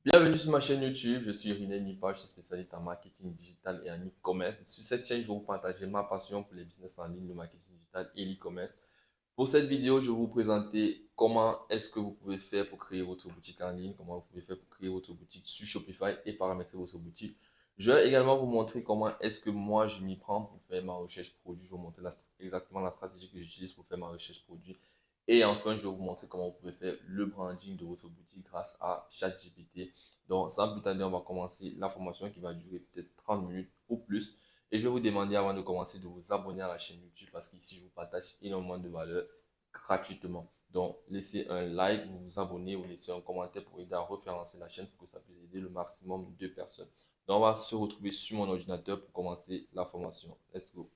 Bienvenue sur ma chaîne YouTube, je suis René Nipa, je suis spécialiste en marketing digital et en e-commerce. Sur cette chaîne, je vais vous partager ma passion pour les business en ligne, le marketing digital et l'e-commerce. Pour cette vidéo, je vais vous présenter comment est-ce que vous pouvez faire pour créer votre boutique en ligne, comment vous pouvez faire pour créer votre boutique sur Shopify et paramétrer votre boutique. Je vais également vous montrer comment est-ce que moi je m'y prends pour faire ma recherche produit. Je vais vous montrer exactement la stratégie que j'utilise pour faire ma recherche produit. Et enfin, je vais vous montrer comment vous pouvez faire le branding de votre boutique grâce à ChatGPT. Donc, sans plus tarder, on va commencer la formation qui va durer peut-être 30 minutes ou plus. Et je vais vous demander avant de commencer de vous abonner à la chaîne YouTube parce qu'ici, je vous partage énormément de valeur gratuitement. Donc, laissez un like, vous vous abonnez ou laissez un commentaire pour aider à référencer la chaîne pour que ça puisse aider le maximum de personnes. Donc, on va se retrouver sur mon ordinateur pour commencer la formation. Let's go.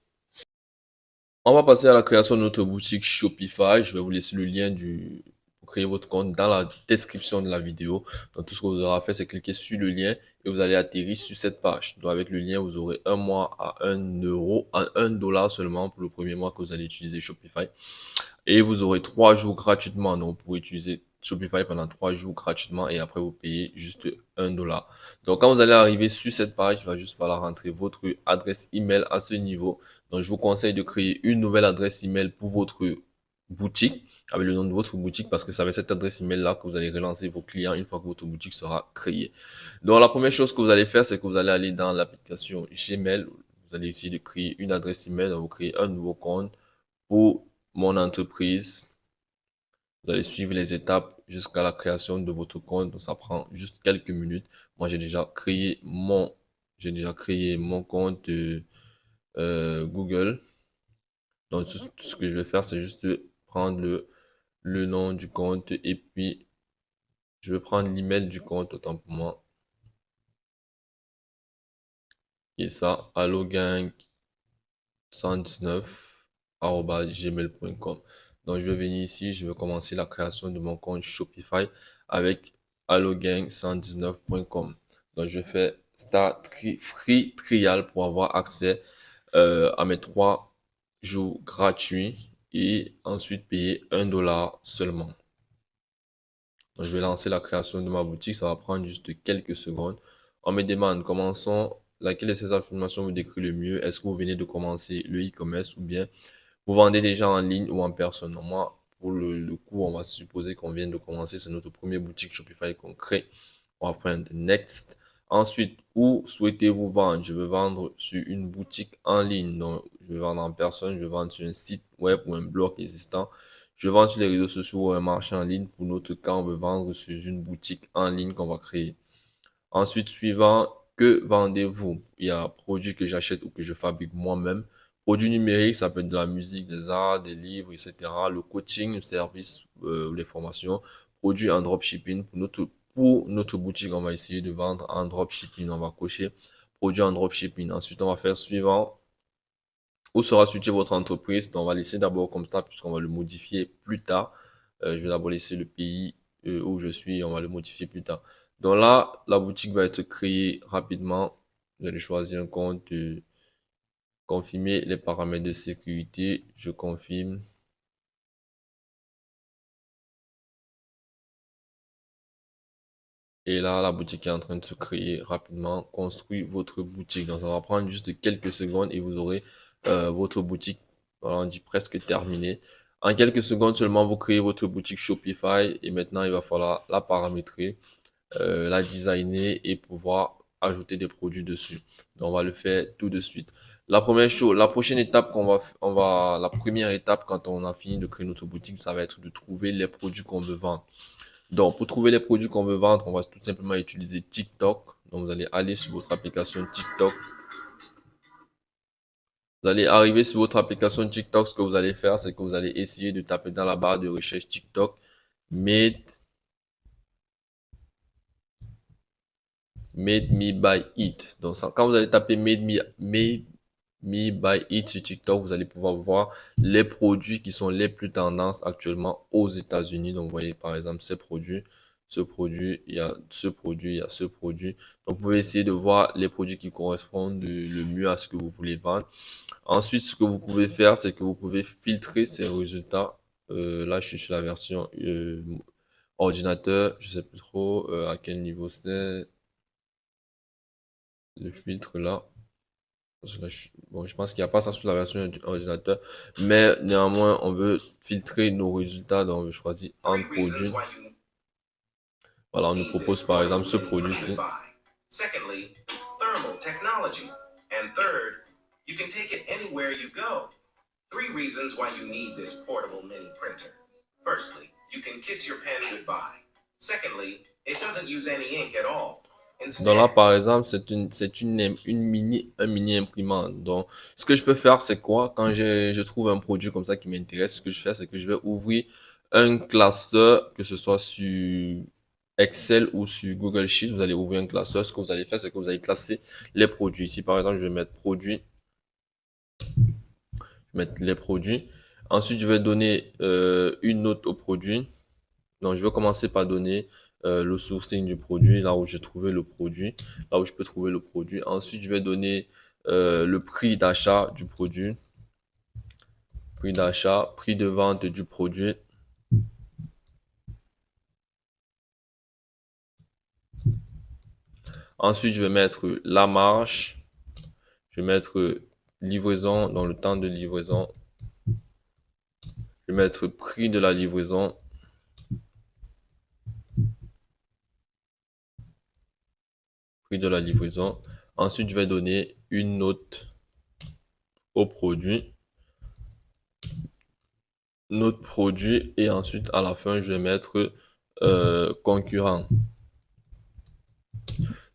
On va passer à la création de notre boutique Shopify. Je vais vous laisser le lien pour créer votre compte dans la description de la vidéo. Donc, tout ce que vous aurez à faire, c'est cliquer sur le lien et vous allez atterrir sur cette page. Donc, avec le lien, vous aurez un mois à 1 euro, à 1 dollar seulement pour le premier mois que vous allez utiliser Shopify. Et vous aurez 3 jours gratuitement. Donc, vous pourrez utiliser Shopify pendant 3 jours gratuitement et après vous payez juste 1 dollar. Donc, quand vous allez arriver sur cette page, il va juste falloir rentrer votre adresse email à ce niveau. Donc, je vous conseille de créer une nouvelle adresse email pour votre boutique avec le nom de votre boutique parce que c'est avec cette adresse email là que vous allez relancer vos clients une fois que votre boutique sera créée. Donc, la première chose que vous allez faire, c'est que vous allez aller dans l'application Gmail. Vous allez essayer de créer une adresse email. Donc, vous créez un nouveau compte pour mon entreprise. Vous allez suivre les étapes jusqu'à la création de votre compte. Donc, ça prend juste quelques minutes. Moi, j'ai déjà créé mon compte Google. Donc, tout ce que je vais faire, c'est juste prendre le nom du compte et puis je vais prendre l'email du compte autant pour moi. Et ça, allogang 119@gmail.com. Donc, je vais venir ici, je vais commencer la création de mon compte Shopify avec allogang119.com. Donc, je fais Start Free Trial pour avoir accès à mes 3 jours gratuits et ensuite payer 1 dollar seulement. Donc, je vais lancer la création de ma boutique. Ça va prendre juste quelques secondes. On me demande, laquelle de ces informations vous décrit le mieux? Est-ce que vous venez de commencer le e-commerce ou bien vous vendez déjà en ligne ou en personne? Moi, pour le coup, on va supposer qu'on vient de commencer. C'est notre première boutique Shopify qu'on crée. On va prendre Next. Ensuite, où souhaitez-vous vendre? Je veux vendre sur une boutique en ligne. Donc, je veux vendre en personne. Je veux vendre sur un site web ou un blog existant. Je vends sur les réseaux sociaux ou un marché en ligne. Pour notre cas, on veut vendre sur une boutique en ligne qu'on va créer. Ensuite, suivant, que vendez-vous? Il y a produits que j'achète ou que je fabrique moi-même. Produits numériques, ça peut être de la musique, des arts, des livres, etc. Le coaching, le service, les formations. Produits en dropshipping. Pour notre boutique, on va essayer de vendre en dropshipping. On va cocher produits en dropshipping. Ensuite, on va faire suivant. Où sera située votre entreprise? Donc, on va laisser d'abord comme ça, puisqu'on va le modifier plus tard. Je vais d'abord laisser le pays où je suis, on va le modifier plus tard. Donc là, la boutique va être créée rapidement. Vous allez choisir un compte, confirmer les paramètres de sécurité. Je confirme. Et là, la boutique est en train de se créer rapidement. Construis votre boutique. Donc, ça va prendre juste quelques secondes et vous aurez votre boutique, voilà, on dit presque terminée. En quelques secondes seulement, vous créez votre boutique Shopify et maintenant, il va falloir la paramétrer, la designer et pouvoir ajouter des produits dessus. Donc, on va le faire tout de suite. La première chose, la prochaine étape la première étape quand on a fini de créer notre boutique, ça va être de trouver les produits qu'on veut vendre. Donc, pour trouver les produits qu'on veut vendre, on va tout simplement utiliser TikTok. Donc, vous allez aller sur votre application TikTok. Vous allez arriver sur votre application TikTok. Ce que vous allez faire, c'est que vous allez essayer de taper dans la barre de recherche TikTok Made, made Me by It. Donc, ça, quand vous allez taper Made Me by It sur TikTok, vous allez pouvoir voir les produits qui sont les plus tendances actuellement aux États-Unis. Donc, vous voyez par exemple ces produits, ce produit, il y a ce produit, il y a ce produit. Donc, vous pouvez essayer de voir les produits qui correspondent le mieux à ce que vous voulez vendre. Ensuite, ce que vous pouvez faire, c'est que vous pouvez filtrer ces résultats. Là, je suis sur la version Ordinateur, je sais plus trop à quel niveau c'est le filtre là. Parce que là, bon, je pense qu'il n'y a pas ça sur la version ordinateur, mais néanmoins, on veut filtrer nos résultats, donc on choisit un produit. Voilà, on nous propose par exemple ce produit-ci. Secondly, thermal technology. And third, you can take it anywhere you go. Three reasons why you need this portable mini printer. Firstly, you can kiss your pen goodbye. Secondly, it doesn't use any ink at all. Donc là, par exemple, un mini imprimante. Donc, ce que je peux faire, c'est quoi? Quand je trouve un produit comme ça qui m'intéresse, ce que je fais, c'est que je vais ouvrir un classeur, que ce soit sur Excel ou sur Google Sheets. Vous allez ouvrir un classeur. Ce que vous allez faire, c'est que vous allez classer les produits. Ici, par exemple, je vais mettre produits, mettre les produits. Ensuite, je vais donner une note au produit. Donc, je vais commencer par donner le sourcing du produit, là où j'ai trouvé le produit, là où je peux trouver le produit. Ensuite, je vais donner le prix d'achat du produit, prix d'achat, prix de vente du produit. Ensuite, je vais mettre la marge, je vais mettre livraison dans le temps de livraison, je vais mettre prix de la livraison, prix de la livraison. Ensuite, je vais donner une note au produit, note produit, et ensuite à la fin, je vais mettre concurrent.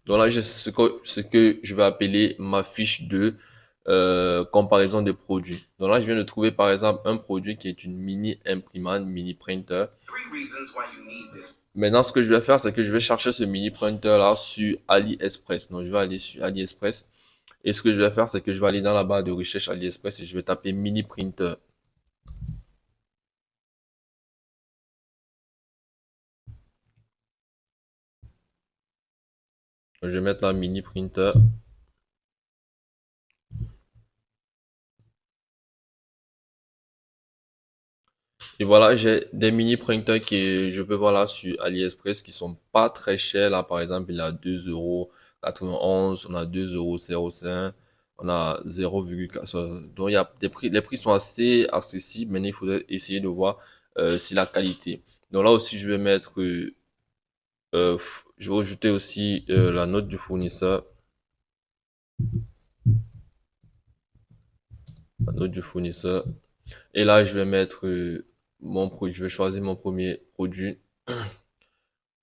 Donc là, j'ai ce que je vais appeler ma fiche de comparaison des produits. Donc là, je viens de trouver par exemple un produit qui est une mini imprimante, mini printer. Maintenant, ce que je vais faire, c'est que je vais chercher ce mini printer là sur AliExpress. Donc, je vais aller sur AliExpress. Et ce que je vais faire, c'est que je vais aller dans la barre de recherche AliExpress et je vais taper mini printer. Je vais mettre la mini printer. Et voilà, j'ai des mini printers que je peux voir là sur AliExpress qui sont pas très chers. Là, par exemple, il y a 2,91 €, on a 2,05 €, on a 0,4. Donc, il y a des prix, les prix sont assez accessibles. Maintenant, il faudrait essayer de voir si la qualité. Donc là aussi, je vais mettre, je vais ajouter aussi la note du fournisseur. La note du fournisseur. Et là, je vais mettre mon produit. Je vais choisir mon premier produit.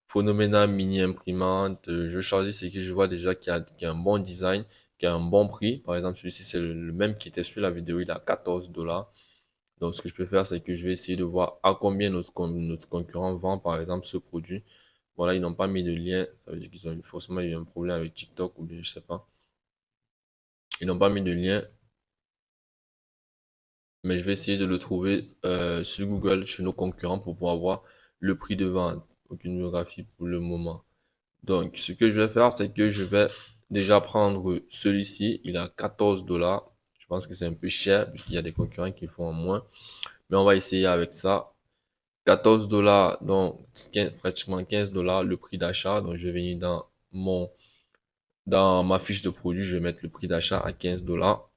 Phénoménal mini imprimante. Je choisis ce que je vois déjà qui a un bon design, qui a un bon prix. Par exemple, celui-ci, c'est le même qui était sur la vidéo. Il a 14 $. Donc, ce que je peux faire, c'est que je vais essayer de voir à combien notre concurrent vend, par exemple, ce produit. Voilà, ils n'ont pas mis de lien. Ça veut dire qu'ils ont forcément eu un problème avec TikTok ou bien je sais pas. Ils n'ont pas mis de lien. Mais je vais essayer de le trouver sur Google, chez nos concurrents, pour pouvoir voir le prix de vente. Aucune biographie pour le moment. Donc, ce que je vais faire, c'est que je vais déjà prendre celui-ci. Il a 14 $. Je pense que c'est un peu cher, puisqu'il y a des concurrents qui font en moins. Mais on va essayer avec ça. 14 $, donc pratiquement 15 $, le prix d'achat. Donc, je vais venir dans ma fiche de produit, je vais mettre le prix d'achat à 15 $.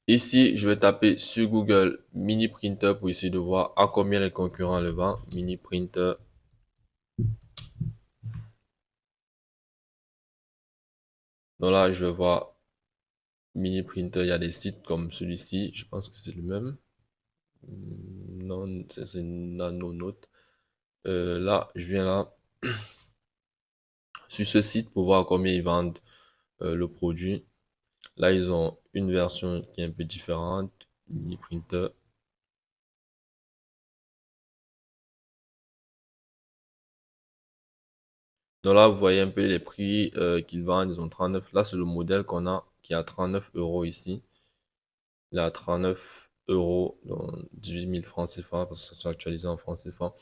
Ici, je vais taper sur Google mini printer pour essayer de voir à combien les concurrents le vendent. Mini printer. Donc là, je vais voir mini printer. Il y a des sites comme celui-ci. Je pense que c'est le même. Non, c'est Nanonote. Là, je viens là sur ce site pour voir combien ils vendent le produit. Là, ils ont une version qui est un peu différente. Mini printer. Donc là, vous voyez un peu les prix qu'ils vendent. Ils ont 39. Là, c'est le modèle qu'on a qui est à 39 € ici. Il est à 39 €, donc 18 000 francs CFA, parce que c'est actualisé en francs CFA.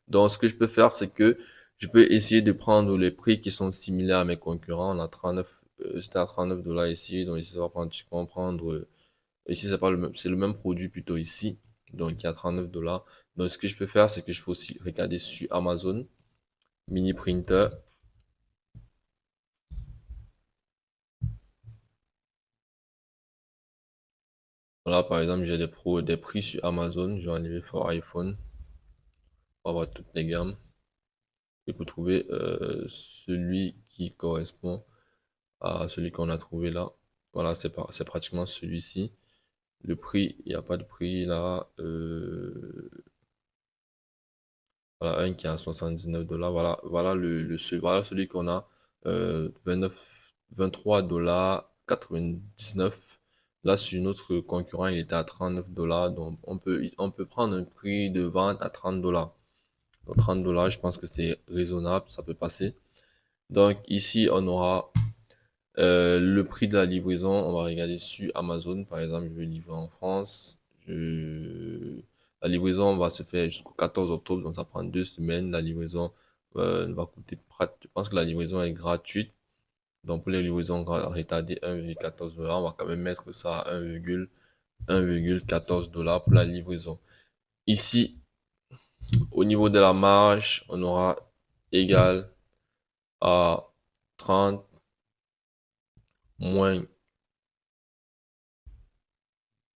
Donc, ce que je peux faire, c'est que je peux essayer de prendre les prix qui sont similaires à mes concurrents. On a 39, c'était à 39 $ ici. Donc, ici, ça va prendre, ici, c'est pas le même, c'est le même produit plutôt ici. Donc, il y a 39 $. Donc, ce que je peux faire, c'est que je peux aussi regarder sur Amazon, mini printer. Voilà, par exemple, j'ai des prix sur Amazon. Je vais enlever for iPhone pour avoir toutes les gammes. Et pour trouver celui qui correspond à celui qu'on a trouvé là. Voilà, c'est pratiquement celui-ci. Le prix, il n'y a pas de prix là. Voilà, un qui est à 79 $. Voilà celui qu'on a. 23,99 $. Là, sur notre concurrent, il était à 39 $. Donc, on peut prendre un prix de vente à 30 $. Donc, 30 $, je pense que c'est raisonnable, ça peut passer. Donc, ici, on aura le prix de la livraison. On va regarder sur Amazon. Par exemple, je vais livrer en France. La livraison va se faire jusqu'au 14 octobre, donc ça prend 2 semaines. La livraison va coûter, je pense que la livraison est gratuite. Donc pour les livraisons retardées 1,14 $, on va quand même mettre ça à 1,14 $ pour la livraison. Ici, au niveau de la marge, on aura égal à 30 moins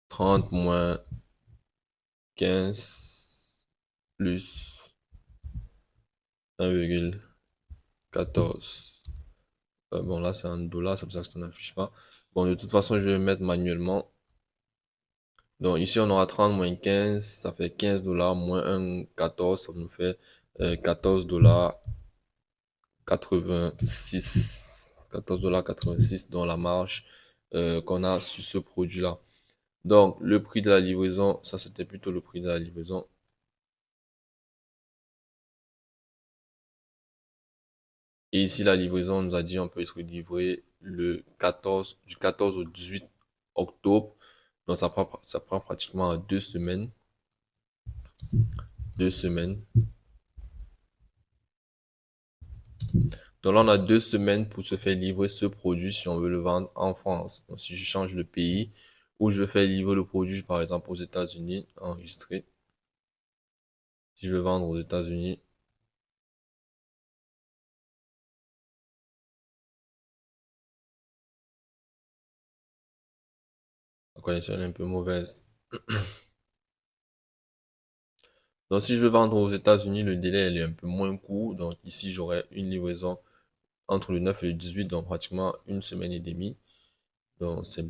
30 moins 15 plus 1,14. Bon, là, c'est un dollar, c'est pour ça que ça n'affiche pas. Bon, de toute façon, je vais mettre manuellement. Donc, ici, on aura 30 moins 15, ça fait 15 $ moins 1,14, ça nous fait 14 $, 86. 14 $ 86 dans la marge qu'on a sur ce produit-là. Donc, le prix de la livraison, ça, c'était plutôt le prix de la livraison. Et ici, la livraison, on nous a dit on peut être livré du 14 au 18 octobre. Donc, ça prend pratiquement 2 semaines. 2 semaines. Donc là, on a 2 semaines pour se faire livrer ce produit si on veut le vendre en France. Donc, si je change de pays ou je veux faire livrer le produit, par exemple, aux États-Unis, enregistré. Si je veux vendre aux États-Unis, la connexion est un peu mauvaise. Donc, si je veux vendre aux États-Unis, le délai elle est un peu moins court. Donc, ici, j'aurai une livraison entre le 9 et le 18, donc pratiquement 1 semaine et demie. Donc, c'est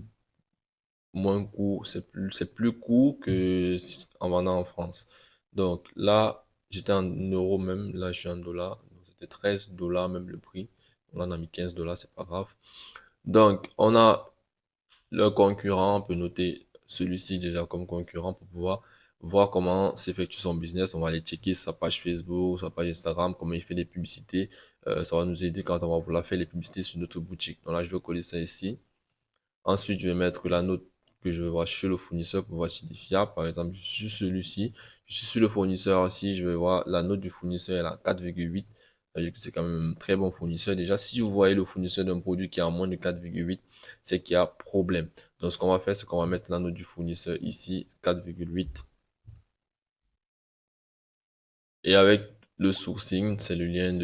moins court, c'est plus court que en vendant en France. Donc, là, j'étais en euros même. Là, je suis en dollars. Donc, c'était 13 $ même le prix. Là, on a mis 15 $, c'est pas grave. Donc, on a le concurrent. On peut noter celui-ci déjà comme concurrent pour pouvoir voir comment s'effectue son business. On va aller checker sa page Facebook, sa page Instagram, comment il fait des publicités. Ça va nous aider quand on va vouloir faire les publicités sur notre boutique. Donc là, je vais coller ça ici. Ensuite, je vais mettre la note que je vais voir chez le fournisseur pour voir s'il est fiable. Par exemple, sur celui-ci, je suis sur le fournisseur aussi, je vais voir la note du fournisseur, elle est à 4,8. C'est-à-dire que c'est quand même un très bon fournisseur. Déjà, si vous voyez le fournisseur d'un produit qui est à moins de 4,8, c'est qu'il y a problème. Donc, ce qu'on va faire, c'est qu'on va mettre la note du fournisseur ici, 4,8. Et avec le sourcing, c'est le lien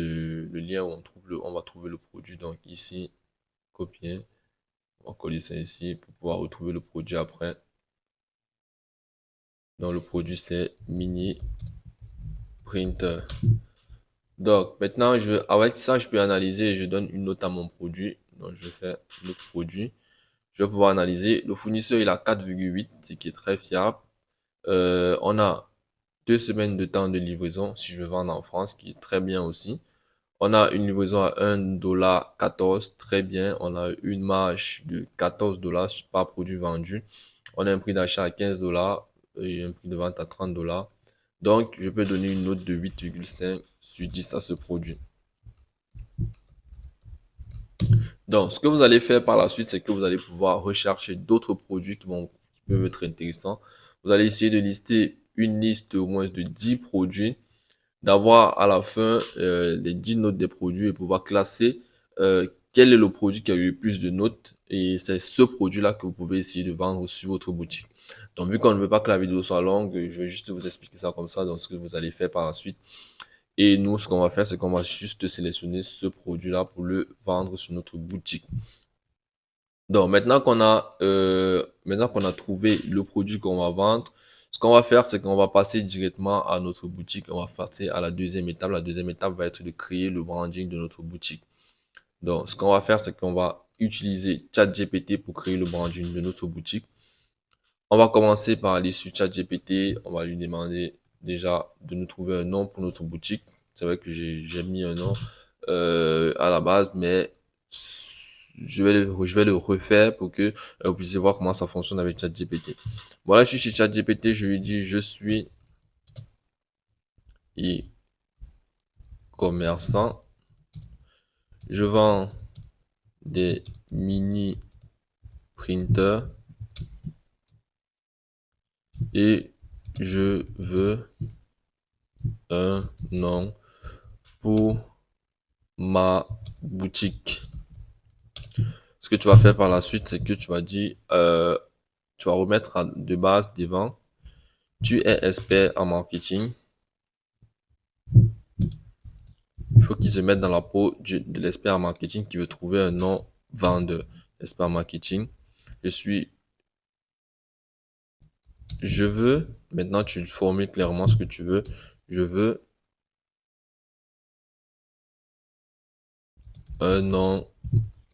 où on va trouver le produit. Donc, ici, copier. On va coller ça ici pour pouvoir retrouver le produit après. Donc, le produit, c'est mini printer. Donc, maintenant, avec ça, je peux analyser et je donne une note à mon produit. Donc, je fais le produit. Je vais pouvoir analyser. Le fournisseur, il a 4,8, ce qui est très fiable. On a 2 semaines de temps de livraison si je veux vendre en France, qui est très bien aussi. On a une livraison à 1,14 $, très bien. On a une marge de 14 $ par produit vendu. On a un prix d'achat à 15 $ et un prix de vente à 30 $. Donc, je peux donner une note de 8,5 sur 10 à ce produit. Donc, ce que vous allez faire par la suite, c'est que vous allez pouvoir rechercher d'autres produits qui peuvent être intéressants. Vous allez essayer de lister une liste au moins de 10 produits, d'avoir à la fin les 10 notes des produits et pouvoir classer quel est le produit qui a eu le plus de notes. Et c'est ce produit-là que vous pouvez essayer de vendre sur votre boutique. Donc, vu qu'on ne veut pas que la vidéo soit longue, je vais juste vous expliquer ça comme ça, donc ce que vous allez faire par la suite. Et nous, ce qu'on va faire, c'est qu'on va juste sélectionner ce produit-là pour le vendre sur notre boutique. Donc, maintenant qu'on a trouvé le produit qu'on va vendre, ce qu'on va faire, c'est qu'on va passer directement à notre boutique. On va passer à la deuxième étape. La deuxième étape va être de créer le branding de notre boutique. Donc, ce qu'on va faire, c'est qu'on va utiliser ChatGPT pour créer le branding de notre boutique. On va commencer par aller sur ChatGPT. On va lui demander déjà de nous trouver un nom pour notre boutique. C'est vrai que j'ai mis un nom à la base, mais je vais le refaire pour que vous puissiez voir comment ça fonctionne avec ChatGPT. Voilà, je suis chez ChatGPT. Je lui dis je suis e-commerçant. Je vends des mini printers et je veux un nom pour ma boutique. Ce que tu vas faire par la suite, c'est que tu vas dire, tu vas remettre de base devant. Tu es expert en marketing. Il faut qu'il se mette dans la peau de l'expert en marketing qui veut trouver un nom vendeur. Expert en marketing. Je veux, maintenant tu formules clairement ce que tu veux. Je veux un nom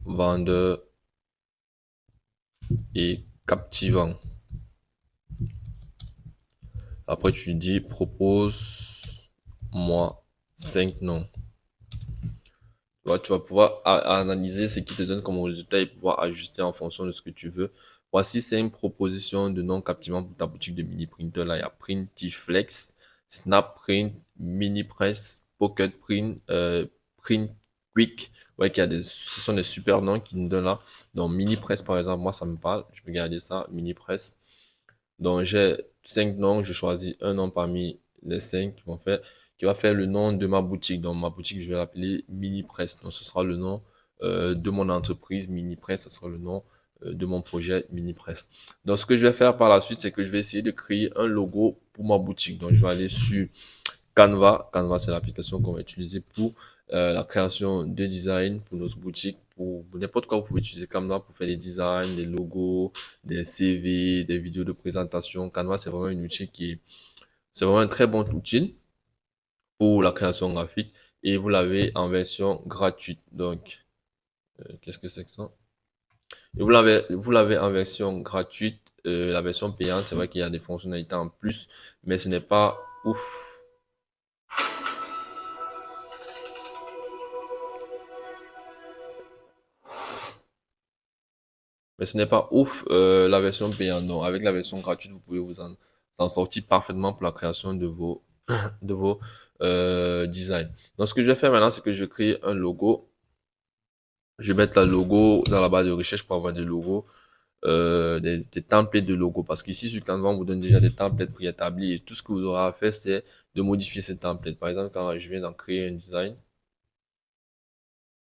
vendeur et captivant. Après, tu dis, propose-moi 5 noms. Tu vas pouvoir analyser ce qui te donne comme résultat et pouvoir ajuster en fonction de ce que tu veux. Voici 5 propositions de noms captivants pour ta boutique de mini printer. Là, il y a Printiflex, Snapprint, Mini Press, Pocket Print, Print Quick. Ouais, ce sont des super noms qui nous donnent là. Donc, Mini Press, par exemple, moi, ça me parle. Je vais garder ça, Mini Press. Donc, j'ai 5 noms. Je choisis un nom parmi les 5 qui va faire le nom de ma boutique. Donc, ma boutique, je vais l'appeler Mini Press. Donc, ce sera le nom de mon entreprise Mini Press. Ce sera le nom de mon projet Mini Press. Donc, ce que je vais faire par la suite, c'est que je vais essayer de créer un logo pour ma boutique. Donc, je vais aller sur Canva. Canva, c'est l'application qu'on va utiliser pour la création de design pour notre boutique. Pour n'importe quoi, vous pouvez utiliser Canva pour faire des designs, des logos, des CV, des vidéos de présentation. Canva, c'est vraiment un outil c'est vraiment un très bon outil pour la création graphique et vous l'avez en version gratuite. Donc, qu'est-ce que c'est que ça? Et vous l'avez en version gratuite. La version payante, c'est vrai qu'il y a des fonctionnalités en plus, mais ce n'est pas ouf. Mais ce n'est pas ouf la version payante. Non, avec la version gratuite, vous pouvez en sortir parfaitement pour la création de vos designs. Donc, ce que je vais faire maintenant, c'est que je crée un logo. Je vais mettre le logo dans la barre de recherche pour avoir des logos, des templates de logos. Parce qu'ici, sur Canva, on vous donne déjà des templates préétablis et tout ce que vous aurez à faire, c'est de modifier ces templates. Par exemple, quand je viens d'en créer un design,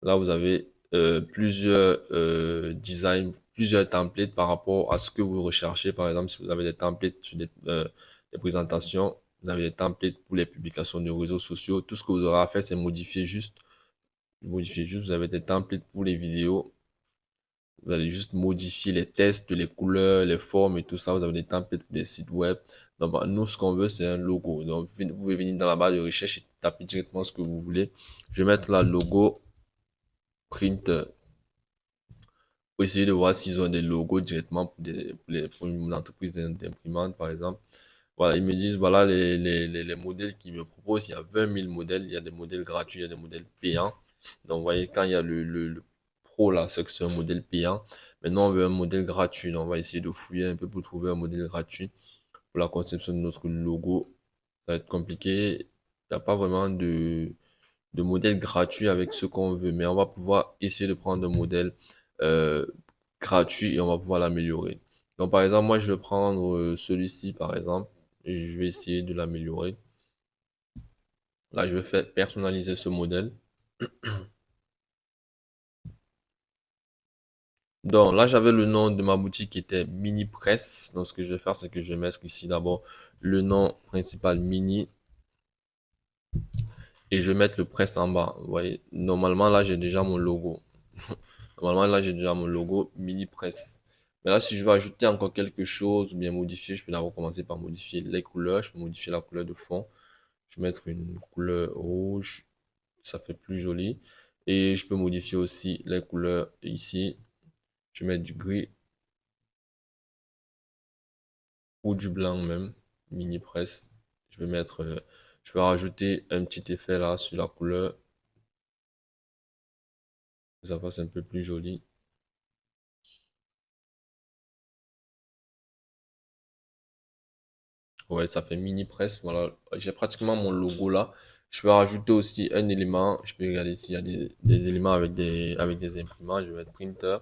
là, vous avez plusieurs designs, plusieurs templates par rapport à ce que vous recherchez. Par exemple, si vous avez des templates sur des présentations, vous avez des templates pour les publications de réseaux sociaux. Tout ce que vous aurez à faire, c'est modifier juste. Vous avez des templates pour les vidéos. Vous allez juste modifier les textes, les couleurs, les formes et tout ça. Vous avez des templates pour des sites web. Donc, bah, nous, ce qu'on veut, c'est un logo. Donc, vous pouvez venir dans la barre de recherche et taper directement ce que vous voulez. Je vais mettre là logo print pour essayer de voir s'ils ont des logos directement pour une entreprise d'imprimante, par exemple. Voilà, ils me disent, voilà les modèles qu'ils me proposent. Il y a 20 000 modèles. Il y a des modèles gratuits, il y a des modèles payants. Donc, vous voyez, quand il y a le Pro, là, c'est que c'est un modèle payant. Maintenant, on veut un modèle gratuit. Donc, on va essayer de fouiller un peu pour trouver un modèle gratuit pour la conception de notre logo. Ça va être compliqué. Il n'y a pas vraiment de modèle gratuit avec ce qu'on veut, mais on va pouvoir essayer de prendre un modèle euh, gratuit et on va pouvoir l'améliorer. Donc par exemple, moi je vais prendre celui-ci par exemple et je vais essayer de l'améliorer. Là, je vais faire personnaliser ce modèle. Donc là, j'avais le nom de ma boutique qui était Mini Press. Donc ce que je vais faire, c'est que je vais mettre ici d'abord le nom principal Mini et je vais mettre le press en bas. Vous voyez, normalement là, j'ai déjà mon logo. Normalement là, j'ai déjà mon logo Mini Press. Mais là, si je veux ajouter encore quelque chose ou bien modifier, je peux d'abord commencer par modifier les couleurs. Je peux modifier la couleur de fond. Je vais mettre une couleur rouge. Ça fait plus joli. Et je peux modifier aussi les couleurs ici. Je vais mettre du gris ou du blanc même, mini press. Je vais mettre, je vais rajouter un petit effet là sur la couleur, que ça fasse un peu plus joli. Ouais, ça fait mini press. Voilà, j'ai pratiquement mon logo là. Je peux rajouter aussi un élément. Je peux regarder s'il y a des éléments avec des imprimants. Je vais mettre printer.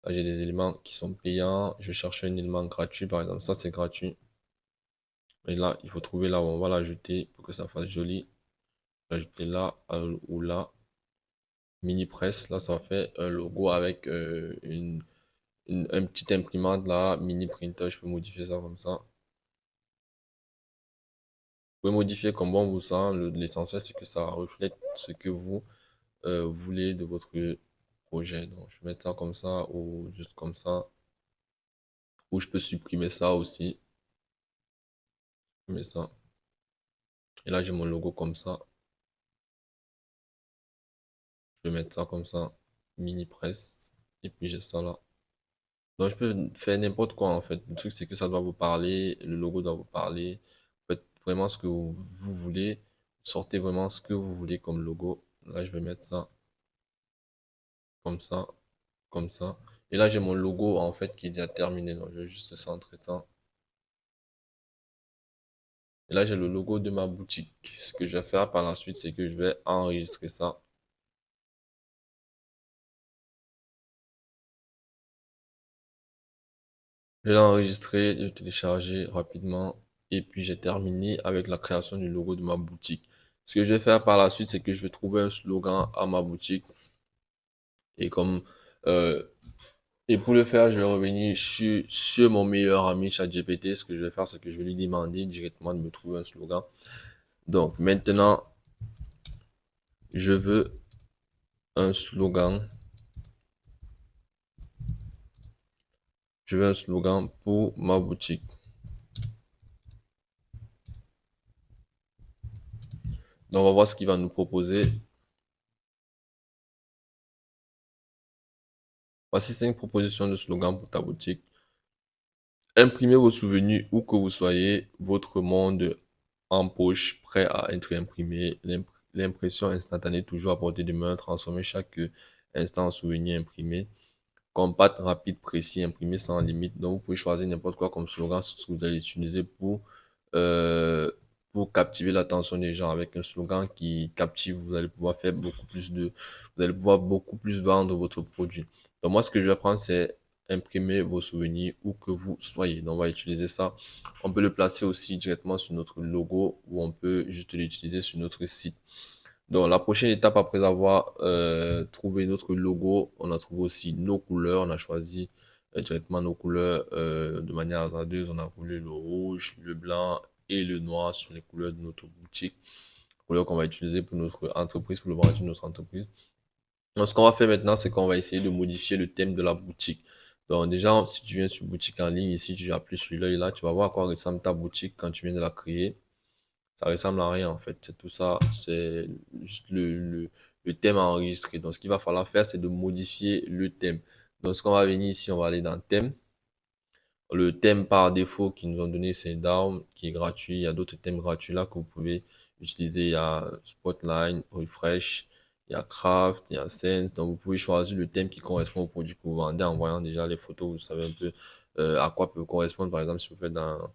Là, j'ai des éléments qui sont payants. Je vais chercher un élément gratuit, par exemple. Ça, c'est gratuit. Et là, il faut trouver là où on va l'ajouter pour que ça fasse joli. L'ajouter là ou là. Mini press, là, ça fait un logo avec un petit imprimante là, mini printer. Je peux modifier ça comme ça. Vous pouvez modifier comme bon vous semble. L'essentiel, c'est que ça reflète ce que vous voulez de votre projet. Donc, je vais mettre ça comme ça ou juste comme ça. Ou je peux supprimer ça aussi. Mais ça. Et là, j'ai mon logo comme ça. Je vais mettre ça comme ça. Mini press. Et puis, j'ai ça là. Donc, je peux faire n'importe quoi en fait. Le truc, c'est que ça doit vous parler. Le logo doit vous parler. Faites vraiment ce que vous voulez. Sortez vraiment ce que vous voulez comme logo. Là, je vais mettre ça comme ça, comme ça. Et là, j'ai mon logo en fait qui est déjà terminé. Donc, je vais juste centrer ça. Et là, j'ai le logo de ma boutique. Ce que je vais faire par la suite, c'est que je vais enregistrer ça. Je l'ai enregistré, je l'ai téléchargé rapidement. Et puis, j'ai terminé avec la création du logo de ma boutique. Ce que je vais faire par la suite, c'est que je vais trouver un slogan à ma boutique. Et comme, euh, et pour le faire, je vais revenir sur mon meilleur ami ChatGPT. Ce que je vais faire, c'est que je vais lui demander directement de me trouver un slogan. Donc, maintenant, je veux un slogan. Je veux un slogan pour ma boutique. Donc, on va voir ce qu'il va nous proposer. Voici 5 propositions de slogans pour ta boutique. Imprimez vos souvenirs où que vous soyez, votre monde en poche, prêt à être imprimé. L'impression instantanée toujours à portée de main, transformer chaque instant en souvenir imprimé. Compact, rapide, précis, imprimé sans limite. Donc, vous pouvez choisir n'importe quoi comme slogan, ce que vous allez utiliser euh, pour captiver l'attention des gens. Avec un slogan qui captive, vous allez pouvoir faire beaucoup plus vous allez pouvoir beaucoup plus vendre votre produit. Donc, moi, ce que je vais prendre, c'est imprimer vos souvenirs où que vous soyez. Donc, on va utiliser ça. On peut le placer aussi directement sur notre logo ou on peut juste l'utiliser sur notre site. Donc, la prochaine étape, après avoir trouvé notre logo, on a trouvé aussi nos couleurs. On a choisi directement nos couleurs de manière hasardeuse. On a voulu le rouge, le blanc et le noir sur les couleurs de notre boutique. Couleurs qu'on va utiliser pour notre entreprise, pour le branding de notre entreprise. Donc, ce qu'on va faire maintenant, c'est qu'on va essayer de modifier le thème de la boutique. Donc, déjà, si tu viens sur boutique en ligne, ici, tu appuies sur l'œil là, tu vas voir à quoi ressemble ta boutique quand tu viens de la créer. Ça ressemble à rien en fait. C'est tout ça, c'est juste le thème enregistré. Donc ce qu'il va falloir faire, c'est de modifier le thème. Donc ce qu'on va venir ici, on va aller dans thème. Le thème par défaut qu'ils nous ont donné, c'est Down, qui est gratuit. Il y a d'autres thèmes gratuits là que vous pouvez utiliser. Il y a Spotlight, Refresh, il y a Craft, il y a Sense. Donc vous pouvez choisir le thème qui correspond au produit que vous vendez en voyant déjà les photos. Vous savez un peu à quoi peut correspondre. Par exemple, si vous faites dans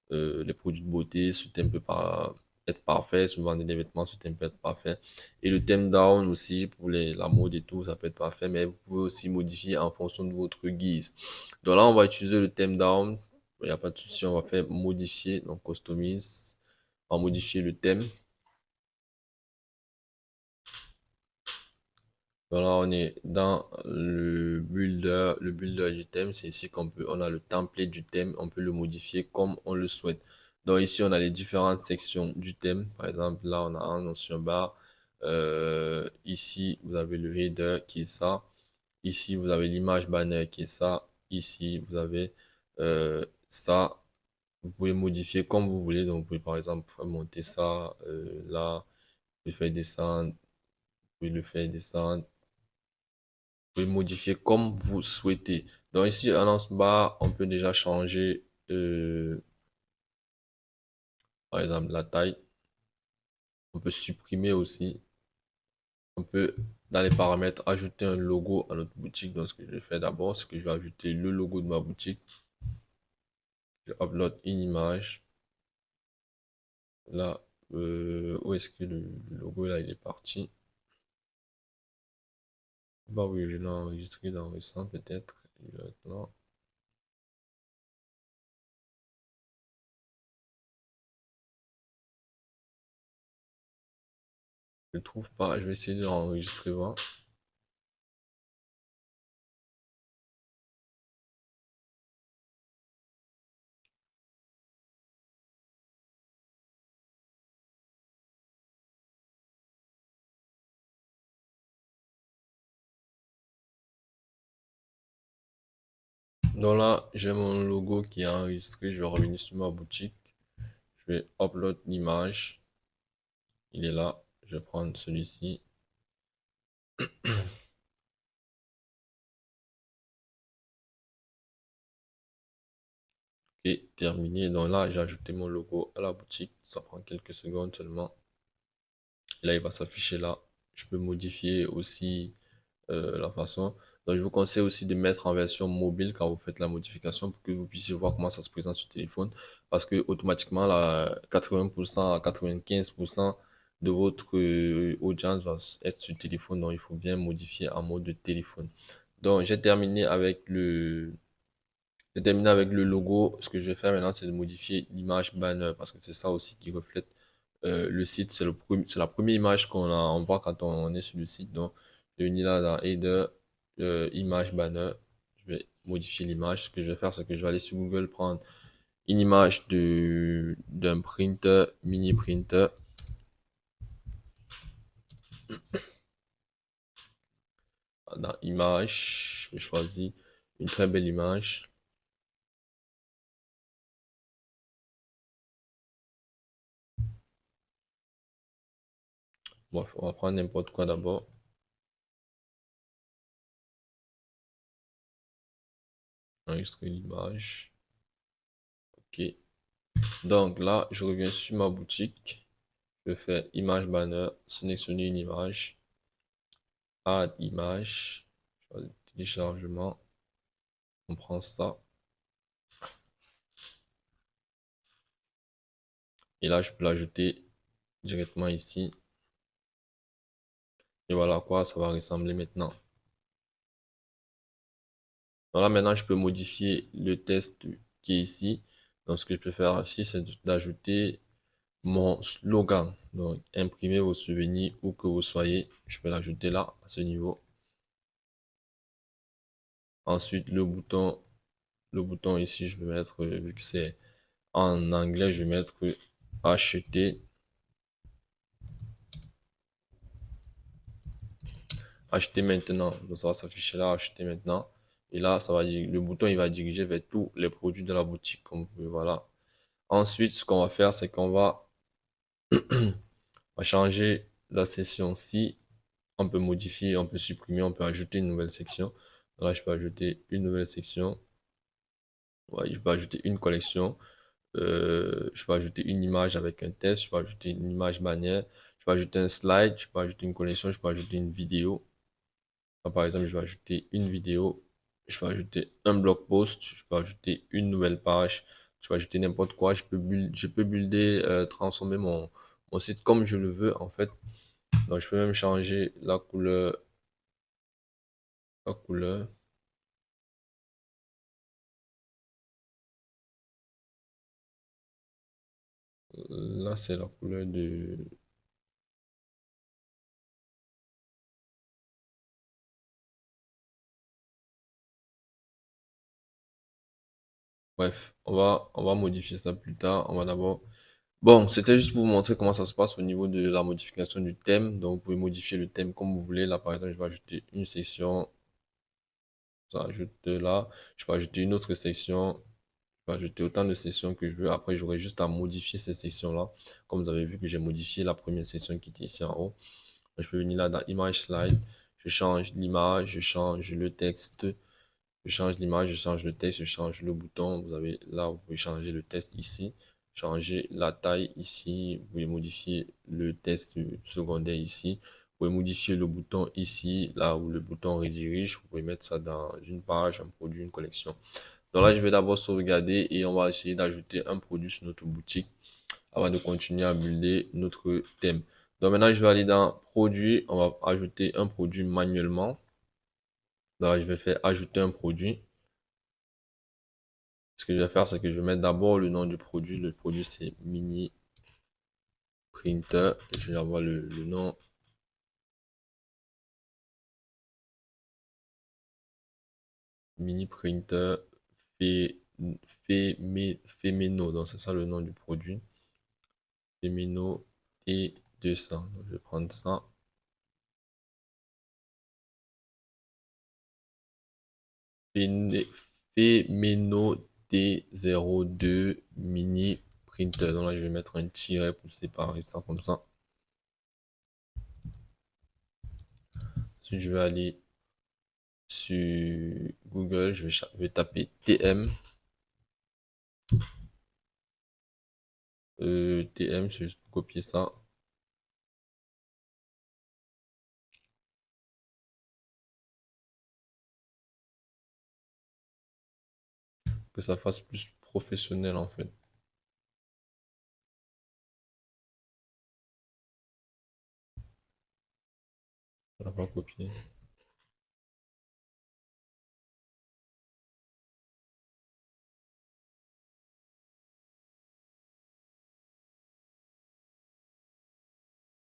les produits de beauté, ce thème peut pas être parfait. Si vous vendez des vêtements, ce thème peut être parfait. Et le thème down aussi, pour la mode et tout, ça peut être parfait, mais vous pouvez aussi modifier en fonction de votre guise. Donc là, on va utiliser le thème down. Il n'y a pas de souci, on va faire modifier, donc customise. On va modifier le thème. Donc là, on est dans le builder du thème. C'est ici on a le template du thème. On peut le modifier comme on le souhaite. Donc ici, on a les différentes sections du thème. Par exemple, là, on a un notion bar. Ici, vous avez le header qui est ça. Ici, vous avez l'image banner qui est ça. Ici, vous avez ça. Vous pouvez modifier comme vous voulez. Donc, vous pouvez par exemple monter ça là. Vous pouvez faire descendre. Vous pouvez le faire descendre. Pouvez modifier comme vous souhaitez. Donc ici, annonce bar, on peut déjà changer, par exemple, la taille. On peut supprimer aussi. On peut, dans les paramètres, ajouter un logo à notre boutique. Donc ce que je vais faire d'abord, c'est que je vais ajouter le logo de ma boutique. Je upload une image. Là, où est-ce que le logo là, il est parti? Bah oui, je l'ai enregistré dans Récent peut-être. Il va être là. Je le trouve pas. Je vais essayer de l'enregistrer voir. Donc là, j'ai mon logo qui est enregistré. Je vais revenir sur ma boutique. Je vais upload l'image. Il est là. Je vais prendre celui-ci. Et terminé. Donc là, j'ai ajouté mon logo à la boutique. Ça prend quelques secondes seulement. Et là, il va s'afficher là. Je peux modifier aussi la façon. Donc, je vous conseille aussi de mettre en version mobile quand vous faites la modification pour que vous puissiez voir comment ça se présente sur téléphone. Parce que automatiquement, là, 80% à 95% de votre audience va être sur téléphone. Donc, il faut bien modifier en mode de téléphone. Donc, j'ai terminé avec le logo. Ce que je vais faire maintenant, c'est de modifier l'image banner parce que c'est ça aussi qui reflète le site. C'est la première image on voit quand on est sur le site. Donc, je vais venir là dans Header, image banner. Je vais modifier l'image. Ce que je vais faire, c'est que je vais aller sur Google prendre une image d'un printer, mini printer. Dans image, je vais choisir une très belle image. Bon, on va prendre n'importe quoi d'abord. Enregistrer l'image. Ok. Donc là, je reviens sur ma boutique. Je fais image banner, sélectionner une image, add image, téléchargement, on prend ça. Et là, je peux l'ajouter directement ici. Et voilà à quoi ça va ressembler maintenant. Donc là, maintenant, je peux modifier le test qui est ici. Donc, ce que je peux faire ici, c'est d'ajouter mon slogan. Donc, imprimer vos souvenirs où que vous soyez. Je peux l'ajouter là, à ce niveau. Ensuite, le bouton ici, je vais mettre, vu que c'est en anglais, je vais mettre acheter. Acheter maintenant. Donc, ça va s'afficher là, acheter maintenant. Et là, le bouton, il va diriger vers tous les produits de la boutique, comme vous pouvez voir là. Ensuite, ce qu'on va faire, c'est qu'on va changer la section-ci. On peut modifier, on peut supprimer, on peut ajouter une nouvelle section. Donc là, je peux ajouter une nouvelle section. Ouais, je peux ajouter une collection. Je peux ajouter une image avec un test. Je peux ajouter une image bannière. Je peux ajouter un slide. Je peux ajouter une collection. Je peux ajouter une vidéo. Là, par exemple, je vais ajouter une vidéo. Je peux ajouter un blog post. Je peux ajouter une nouvelle page. Je peux ajouter n'importe quoi. Je peux builder, transformer mon site comme je le veux, en fait. Donc, je peux même changer la couleur. La couleur. Là, c'est la couleur Bref, on va modifier ça plus tard. On va d'abord. Bon, c'était juste pour vous montrer comment ça se passe au niveau de la modification du thème. Donc, vous pouvez modifier le thème comme vous voulez. Là, par exemple, je vais ajouter une section. Ça ajoute là. Je peux ajouter une autre section. Je peux ajouter autant de sections que je veux. Après, j'aurai juste à modifier ces sections-là. Comme vous avez vu que j'ai modifié la première section qui était ici en haut. Je peux venir là dans Image Slide. Je change l'image, je change le texte. Je change l'image, je change le texte, je change le bouton. Vous avez là, vous pouvez changer le texte ici, changer la taille ici, vous pouvez modifier le texte secondaire ici, vous pouvez modifier le bouton ici, là où le bouton redirige, vous pouvez mettre ça dans une page, un produit, une collection. Donc là, je vais d'abord sauvegarder et on va essayer d'ajouter un produit sur notre boutique avant de continuer à builder notre thème. Donc maintenant, je vais aller dans produit, on va ajouter un produit manuellement. Donc là, je vais faire ajouter un produit. Ce que je vais faire, c'est que je vais mettre d'abord le nom du produit. Le produit, c'est Mini Printer. Je vais avoir le nom Mini Printer Femino. Donc, c'est ça le nom du produit. Femino T200. Donc, je vais prendre ça. Femino T02 Mini Printer. Donc là, je vais mettre un tiret pour séparer ça comme ça. Ensuite, je vais aller sur Google. Je vais taper TM. TM, c'est juste pour copier ça. Que ça fasse plus professionnel en fait. On va pas copier.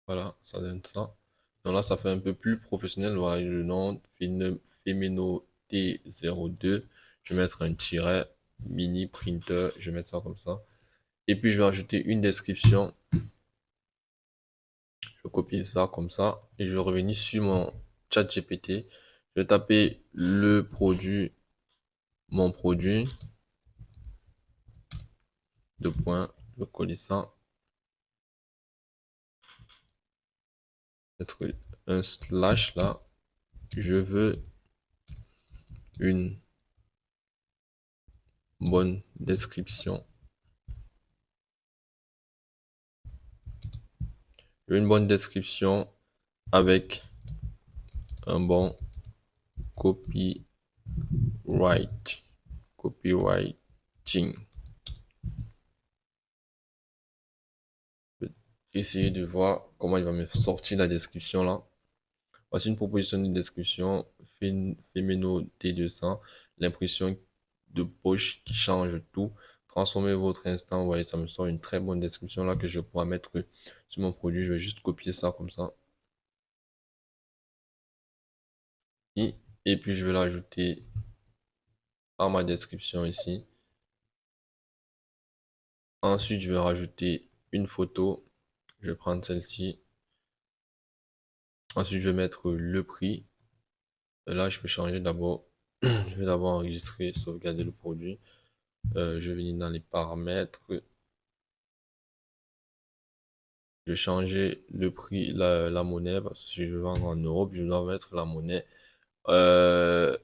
Voilà, ça donne ça. Donc là, ça fait un peu plus professionnel. Voilà le nom Femino T02. Je vais mettre un tiret mini printer. Je vais mettre ça comme ça. Et puis, je vais ajouter une description. Je vais copier ça comme ça. Et je vais revenir sur mon chat GPT. Je vais taper le produit, mon produit. Deux points. Je vais coller ça. Mettre un slash là. Je veux une bonne description. Une bonne description avec un bon copyright, copywriting. Je vais essayer de voir comment il va me sortir la description là. Voici une proposition de description Femino T200, l'impression de poche qui change tout. Transformez votre instant. Vous voyez, ça me sort une très bonne description là que je pourrais mettre sur mon produit. Je vais juste copier ça comme ça. Et puis je vais l'ajouter à ma description ici. Ensuite, je vais rajouter une photo. Je vais prendre celle-ci. Ensuite, je vais mettre le prix. Et là, je peux changer d'abord. Je vais d'abord enregistrer, sauvegarder le produit. Je vais venir dans les paramètres. Je vais changer le prix, la monnaie, parce que si je veux vendre en Europe, je dois mettre la monnaie euh,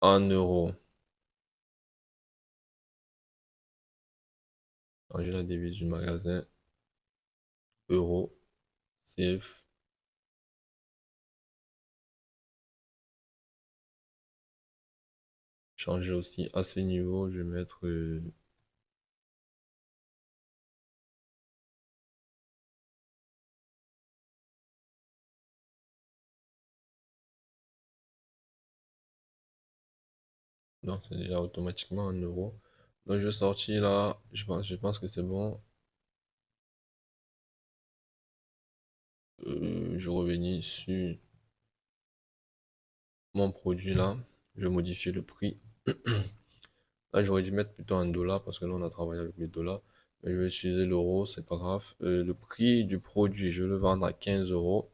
en euros. Changer la devise du magasin. Euro. Save. Changer aussi à ce niveau. Je vais mettre non, c'est déjà automatiquement en euros. Donc je vais sortir là. Je pense que c'est bon. Je revenir sur mon produit là. Je vais modifier le prix. Là, j'aurais dû mettre plutôt un dollar parce que là, on a travaillé avec les dollars. Mais je vais utiliser l'euro, c'est pas grave. Le prix du produit, je vais le vendre à 15 euros.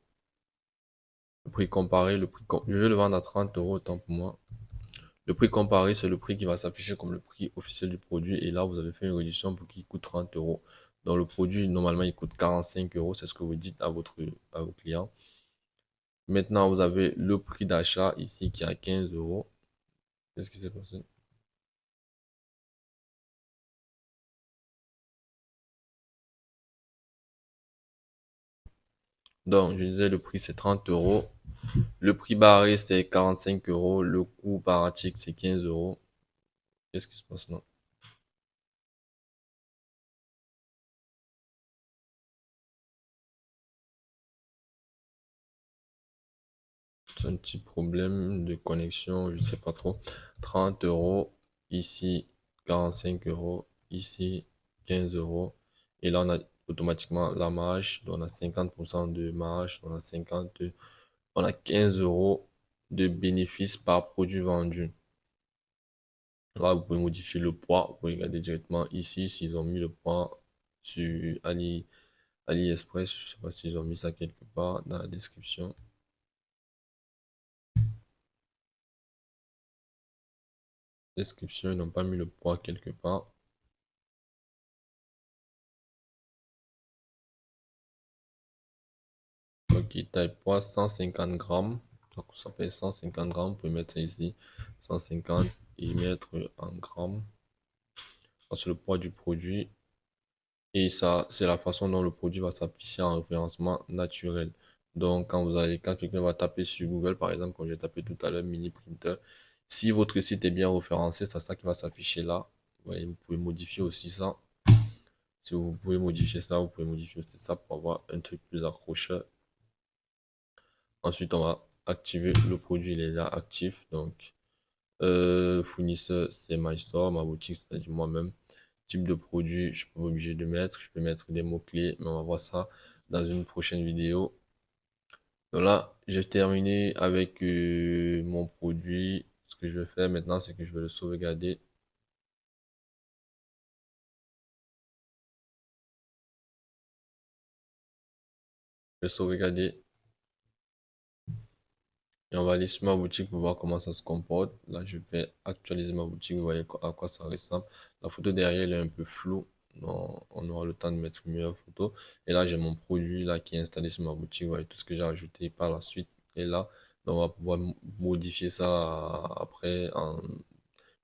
Le prix comparé, je vais le vendre à 30 euros, autant pour moi. Le prix comparé, c'est le prix qui va s'afficher comme le prix officiel du produit. Et là, vous avez fait une réduction pour qu'il coûte 30 euros. Dans le produit, normalement, il coûte 45 euros. C'est ce que vous dites à vos clients. Maintenant, vous avez le prix d'achat ici qui est à 15 euros. Qu'est-ce qui s'est passé? Donc, je disais, le prix, c'est 30 euros. Le prix barré, c'est 45 euros. Le coût par article, c'est 15 euros. Qu'est-ce qui se passe là? C'est un petit problème de connexion, je sais pas trop. 30 euros. Ici, 45 euros. Ici, 15 euros. Et là, on a automatiquement la marge. Donc, on a 50% de marge. On a 15 euros de bénéfice par produit vendu. Là, vous pouvez modifier le poids. Vous pouvez regarder directement ici s'ils ont mis le poids sur AliExpress. Je sais pas s'ils ont mis ça quelque part dans la description. Description, ils n'ont pas mis le poids quelque part. Ok, taille poids 150 grammes. Donc, ça fait 150 grammes. Vous pouvez mettre ça ici. 150 et mettre en grammes. Ça, c'est le poids du produit. Et ça, c'est la façon dont le produit va s'afficher en référencement naturel. Donc, quand quelqu'un va taper sur Google, par exemple, comme j'ai tapé tout à l'heure, mini printer, si votre site est bien référencé, c'est ça qui va s'afficher là. Vous voyez, vous pouvez modifier aussi ça. Si vous pouvez modifier ça, vous pouvez modifier aussi ça pour avoir un truc plus accrocheur. Ensuite, on va activer le produit, il est là actif. Donc, fournisseur, c'est My Store, ma boutique, c'est-à-dire moi-même. Type de produit, je suis pas obligé de mettre. Je peux mettre des mots-clés, mais on va voir ça dans une prochaine vidéo. Donc là, j'ai terminé avec mon produit. Ce que je vais faire maintenant, c'est que je vais le sauvegarder. Je vais sauvegarder et on va aller sur ma boutique pour voir comment ça se comporte. Là, je vais actualiser ma boutique. Vous voyez à quoi ça ressemble. La photo derrière, elle est un peu floue. Donc, on aura le temps de mettre une meilleure photo. Et là, j'ai mon produit là qui est installé sur ma boutique. Vous voyez tout ce que j'ai ajouté par la suite. Et là, donc, on va pouvoir modifier ça après.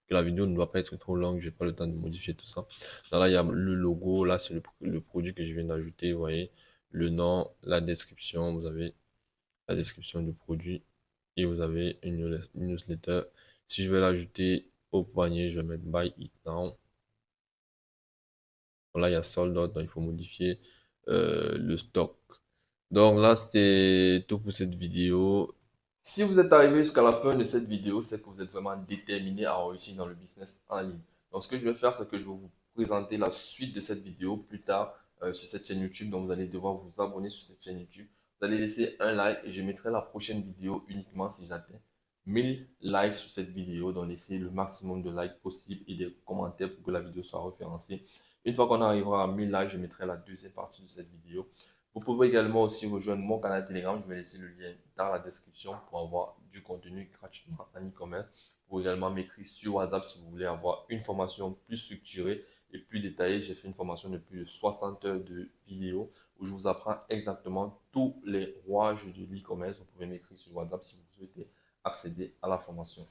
Que la vidéo ne doit pas être trop longue. J'ai pas le temps de modifier tout ça. Là, il y a le logo. Là, c'est le produit que je viens d'ajouter. Vous voyez le nom, la description. Vous avez la description du produit et vous avez une newsletter. Si je vais l'ajouter au panier, je vais mettre buy it now. Là, il y a sold out, donc il faut modifier le stock. Donc là, c'est tout pour cette vidéo. Si vous êtes arrivé jusqu'à la fin de cette vidéo, c'est que vous êtes vraiment déterminé à réussir dans le business en ligne. Donc, ce que je vais faire, c'est que je vais vous présenter la suite de cette vidéo plus tard sur cette chaîne YouTube. Donc, vous allez devoir vous abonner sur cette chaîne YouTube. Vous allez laisser un like et je mettrai la prochaine vidéo uniquement si j'atteins 1000 likes sur cette vidéo. Donc, laissez le maximum de likes possible et des commentaires pour que la vidéo soit référencée. Une fois qu'on arrivera à 1000 likes, je mettrai la deuxième partie de cette vidéo. Vous pouvez également aussi rejoindre mon canal Telegram. Je vais laisser le lien dans la description pour avoir du contenu gratuitement en e-commerce. Vous pouvez également m'écrire sur WhatsApp si vous voulez avoir une formation plus structurée et plus détaillée. J'ai fait une formation de plus de 60 heures de vidéos où je vous apprends exactement tous les rouages de l'e-commerce. Vous pouvez m'écrire sur WhatsApp si vous souhaitez accéder à la formation.